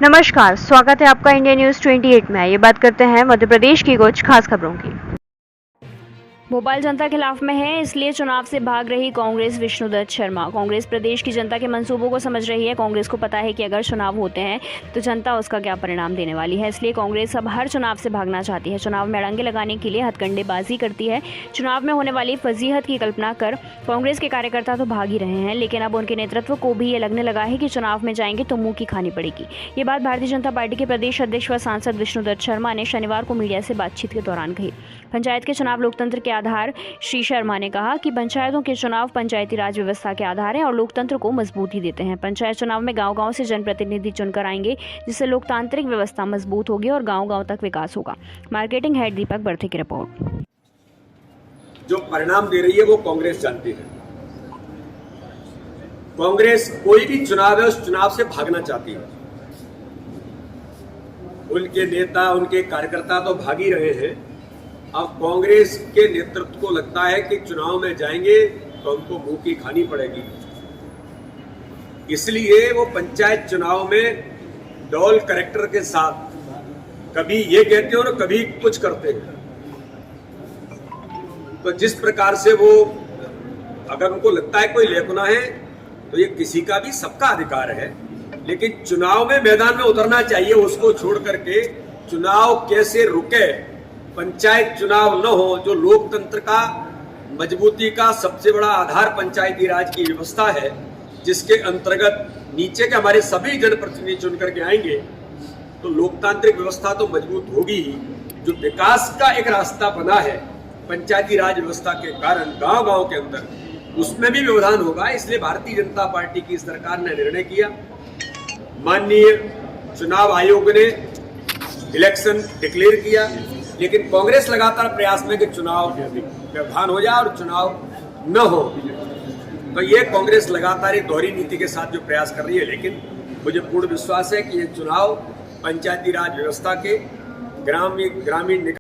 नमस्कार, स्वागत है आपका इंडिया न्यूज 28 में। ये बात करते हैं मध्य प्रदेश की कुछ खास खबरों की। भोपाल जनता खिलाफ में है, इसलिए चुनाव से भाग रही कांग्रेस। विष्णुदत्त शर्मा। कांग्रेस प्रदेश की जनता के मंसूबों को समझ रही है। कांग्रेस को पता है कि अगर चुनाव होते हैं तो जनता उसका क्या परिणाम देने वाली है, इसलिए कांग्रेस अब हर चुनाव से भागना चाहती है। चुनाव में अड़ंगे लगाने के लिए हथकंडेबाजी करती है। चुनाव में होने वाली फजीहत की कल्पना कर कांग्रेस के कार्यकर्ता तो भाग ही रहे हैं, लेकिन अब उनके नेतृत्व को भी ये लगने लगा है कि चुनाव में जाएंगे तो मुंह की खानी पड़ेगी। ये बात भारतीय जनता पार्टी के प्रदेश अध्यक्ष व सांसद विष्णुदत्त शर्मा ने शनिवार को मीडिया से बातचीत के दौरान कही। पंचायत के चुनाव लोकतंत्र के आधार। श्री शर्मा ने कहा कि पंचायतों के चुनाव पंचायती राज व्यवस्था के आधार हैं और लोकतंत्र को मजबूती देते हैं। पंचायत चुनाव में गांव-गांव से जनप्रतिनिधि चुनकर आएंगे, जिससे लोकतांत्रिक व्यवस्था मजबूत होगी और गांव-गांव तक विकास होगा। मार्केटिंग हेड दीपक बर्थे की रिपोर्ट। जो परिणाम दे रही है वो कांग्रेस जानती है। कांग्रेस कोई भी चुनाव है उस चुनाव से भागना चाहती है। उनके नेता, उनके कार्यकर्ता तो भाग ही रहे हैं। अब कांग्रेस के नेतृत्व को लगता है कि चुनाव में जाएंगे तो उनको मुंह की खानी पड़ेगी, इसलिए वो पंचायत चुनाव में डॉल कैरेक्टर के साथ कभी ये कहते हैं और कभी कुछ करते हैं। तो जिस प्रकार से वो, अगर उनको लगता है कोई लेखना है तो ये किसी का भी, सबका अधिकार है, लेकिन चुनाव में मैदान में उतरना चाहिए। उसको छोड़ करके चुनाव कैसे रुके, पंचायत चुनाव न हो, जो लोकतंत्र का मजबूती का सबसे बड़ा आधार पंचायती राज की व्यवस्था है, जिसके अंतर्गत नीचे के हमारे सभी जनप्रतिनिधि चुन करके आएंगे तो लोकतांत्रिक व्यवस्था तो मजबूत होगी ही। जो विकास का एक रास्ता बना है पंचायती राज व्यवस्था के कारण गांव-गांव के अंदर, उसमें भी व्यवधान होगा। इसलिए भारतीय जनता पार्टी की सरकार ने निर्णय किया, माननीय चुनाव आयोग ने इलेक्शन डिक्लेयर किया, लेकिन कांग्रेस लगातार प्रयास में कि चुनाव व्यवधान हो जाए और चुनाव न हो। तो ये कांग्रेस लगातार एक दोहरी नीति के साथ जो प्रयास कर रही है, लेकिन मुझे पूर्ण विश्वास है कि ये चुनाव पंचायती राज व्यवस्था के ग्रामीण